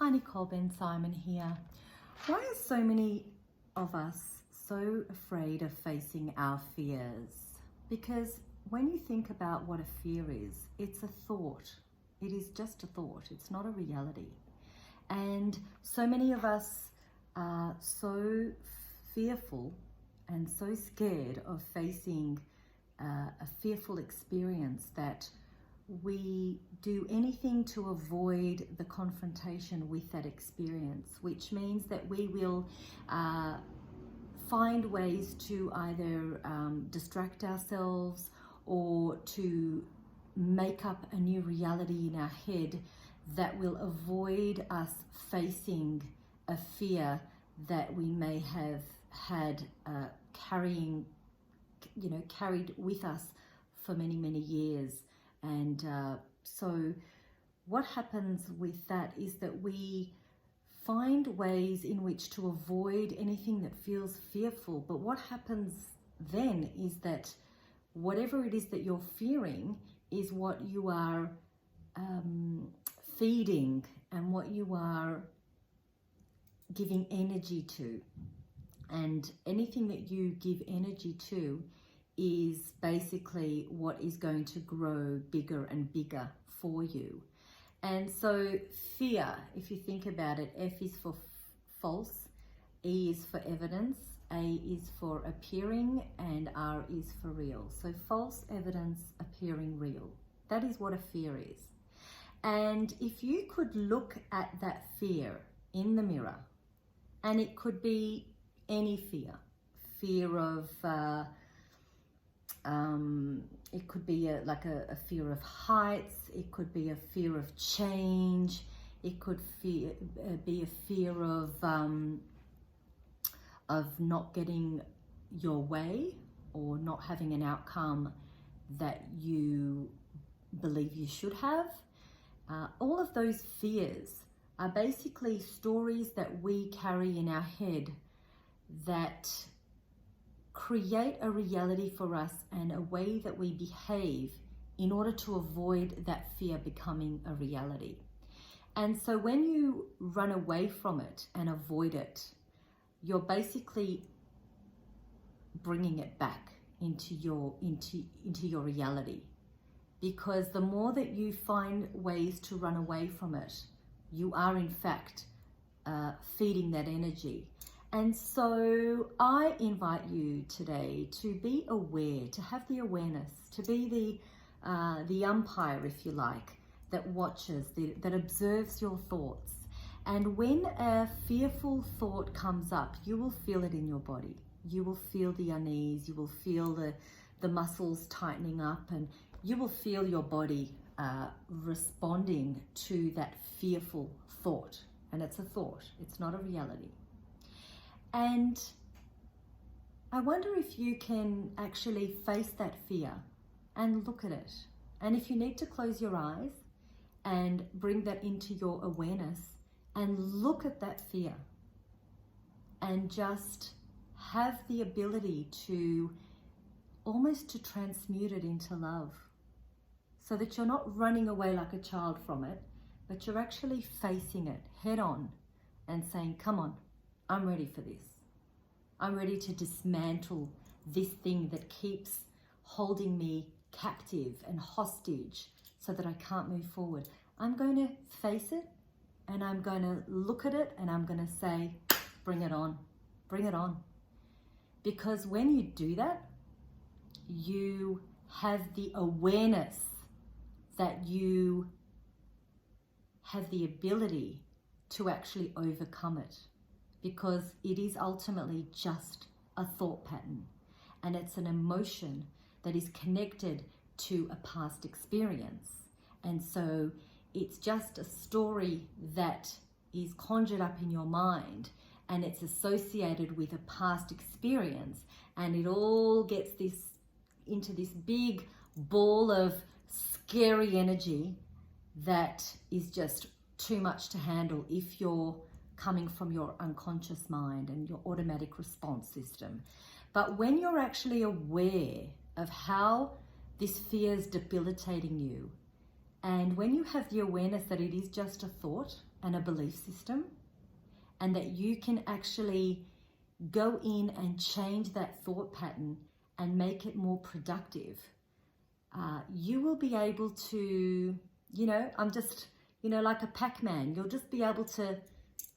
Hi Nicole Ben Simon here. Why are so many of us so afraid of facing our fears? Because when you think about what a fear is, it's a thought. It is just a thought. It's not a reality. And so many of us are so fearful and so scared of facing a fearful experience that we do anything to avoid the confrontation with that experience, which means that we will find ways to either distract ourselves or to make up a new reality in our head that will avoid us facing a fear that we may have had carried with us for many, many years. And so what happens with that is that we find ways in which to avoid anything that feels fearful. But what happens then is that whatever it is that you're fearing is what you are feeding and what you are giving energy to. And anything that you give energy to is basically what is going to grow bigger and bigger for you. And so fear, if you think about it, F is for false, E is for evidence, A is for appearing, and R is for real. So false evidence appearing real. That is what a fear is. And if you could look at that fear in the mirror, and it could be any fear, fear of it could be a fear of heights, it could be a fear of change, it could be a fear of not getting your way or not having an outcome that you believe you should have. All of those fears are basically stories that we carry in our head that create a reality for us and a way that we behave in order to avoid that fear becoming a reality. And so when you run away from it and avoid it, you're basically bringing it back into your reality. Because the more that you find ways to run away from it, you are in fact feeding that energy. And so I invite you today to be aware, to have the awareness, to be the umpire, if you like, that watches, that observes your thoughts. And when a fearful thought comes up, you will feel it in your body. You will feel the unease, you will feel the muscles tightening up, and you will feel your body responding to that fearful thought. And it's a thought, it's not a reality. And I wonder if you can actually face that fear and look at it. And if you need to close your eyes and bring that into your awareness and look at that fear and just have the ability to almost to transmute it into love, so that you're not running away like a child from it, but you're actually facing it head on and saying, come on, I'm ready for this. I'm ready to dismantle this thing that keeps holding me captive and hostage so that I can't move forward. I'm going to face it and I'm going to look at it and I'm going to say, bring it on, bring it on. Because when you do that, you have the awareness that you have the ability to actually overcome it, because it is ultimately just a thought pattern and it's an emotion that is connected to a past experience. And so it's just a story that is conjured up in your mind and it's associated with a past experience, and it all gets into this big ball of scary energy that is just too much to handle if you're coming from your unconscious mind and your automatic response system. But when you're actually aware of how this fear is debilitating you And when you have the awareness that it is just a thought and a belief system, and that you can actually go in and change that thought pattern and make it more productive, you will be able to, I'm just, like a Pac-Man. You'll just be able to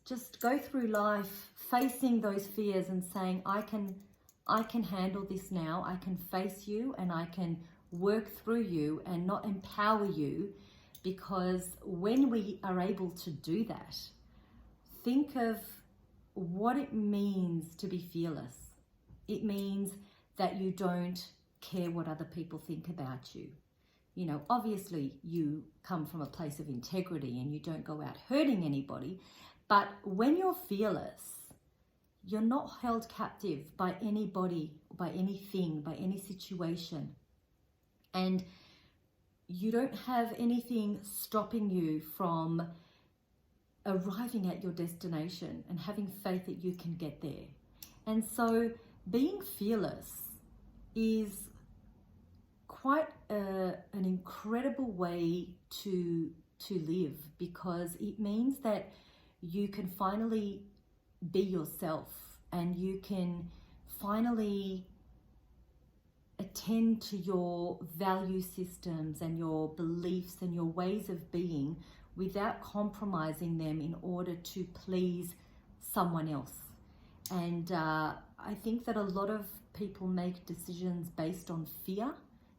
just go through life facing those fears and saying, I can handle this now. I can face you and I can work through you and not empower you. Because when we are able to do that, think of what it means to be fearless. It means that you don't care what other people think about you. Obviously you come from a place of integrity and you don't go out hurting anybody. But when you're fearless, you're not held captive by anybody, by anything, by any situation. And you don't have anything stopping you from arriving at your destination and having faith that you can get there. And so being fearless is quite an incredible way to live, because it means that you can finally be yourself and you can finally attend to your value systems and your beliefs and your ways of being without compromising them in order to please someone else. And I think that a lot of people make decisions based on fear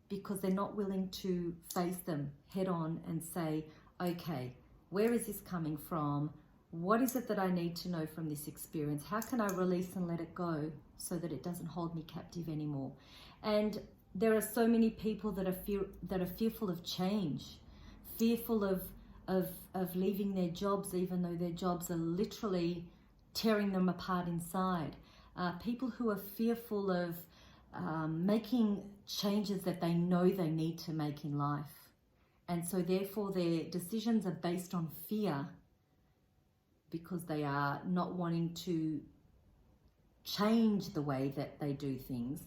because they're not willing to face them head on and say, okay, where is this coming from? What is it that I need to know from this experience? How can I release and let it go so that it doesn't hold me captive anymore? And there are so many people that are fearful of change, fearful of leaving their jobs, even though their jobs are literally tearing them apart inside. People who are fearful of making changes that they know they need to make in life. And so therefore their decisions are based on fear, because they are not wanting to change the way that they do things.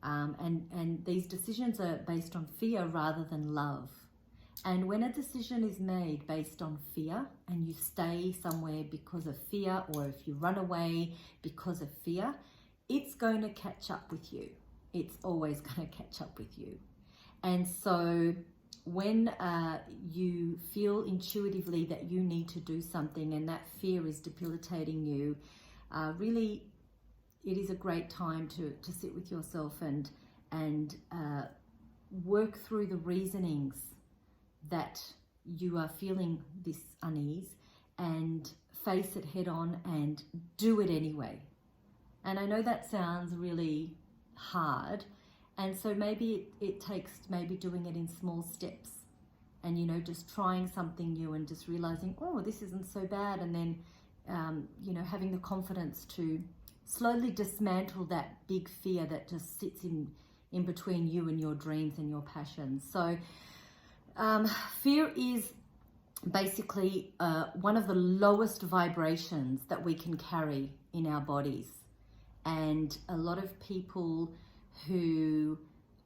And these decisions are based on fear rather than love. And when a decision is made based on fear and you stay somewhere because of fear, or if you run away because of fear, it's going to catch up with you. It's always going to catch up with you. And so when you feel intuitively that you need to do something and that fear is debilitating you, really it is a great time to sit with yourself and work through the reasonings that you are feeling this unease, and face it head on and do it anyway. And I know that sounds really hard, and so maybe it takes maybe doing it in small steps, and just trying something new and just realizing, oh, this isn't so bad, and then having the confidence to slowly dismantle that big fear that just sits in between you and your dreams and your passions. So fear is basically one of the lowest vibrations that we can carry in our bodies. And a lot of people who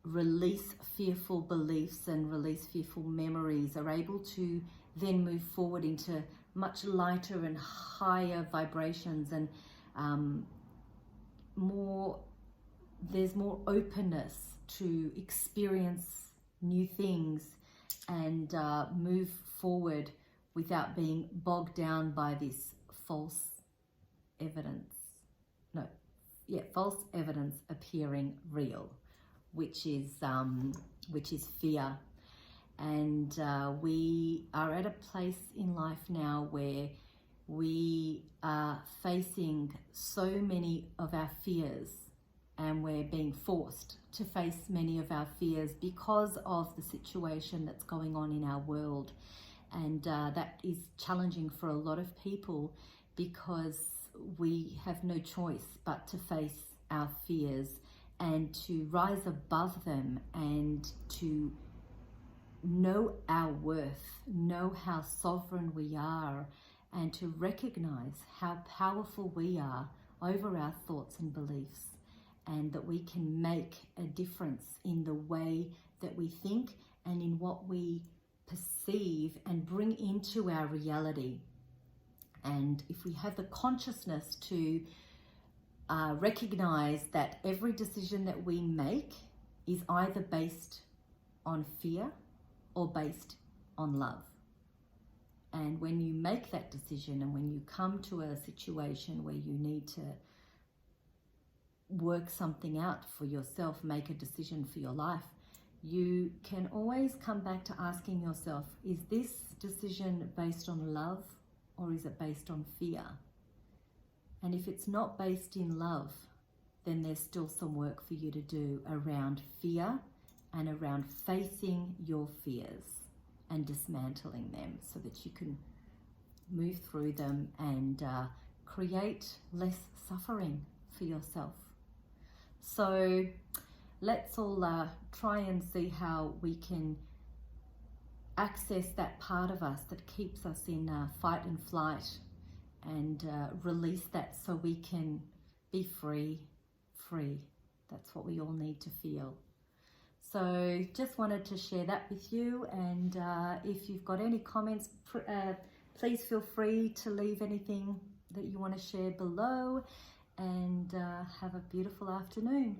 release fearful beliefs and release fearful memories are able to then move forward into much lighter and higher vibrations, and there's more openness to experience new things and move forward without being bogged down by this false evidence appearing real, which is fear. And we are at a place in life now where we are facing so many of our fears, and we're being forced to face many of our fears because of the situation that's going on in our world. And that is challenging for a lot of people, because we have no choice but to face our fears and to rise above them, and to know our worth, know how sovereign we are, and to recognize how powerful we are over our thoughts and beliefs, and that we can make a difference in the way that we think and in what we perceive and bring into our reality. And if we have the consciousness to recognize that every decision that we make is either based on fear or based on love. And when you make that decision, and when you come to a situation where you need to work something out for yourself, make a decision for your life, you can always come back to asking yourself, is this decision based on love or is it based on fear? And if it's not based in love, then there's still some work for you to do around fear and around facing your fears and dismantling them so that you can move through them and create less suffering for yourself. So let's all try and see how we can access that part of us that keeps us in fight and flight, and release that so we can be free. That's what we all need to feel. So just wanted to share that with you, and if you've got any comments, please feel free to leave anything that you want to share below, and have a beautiful afternoon.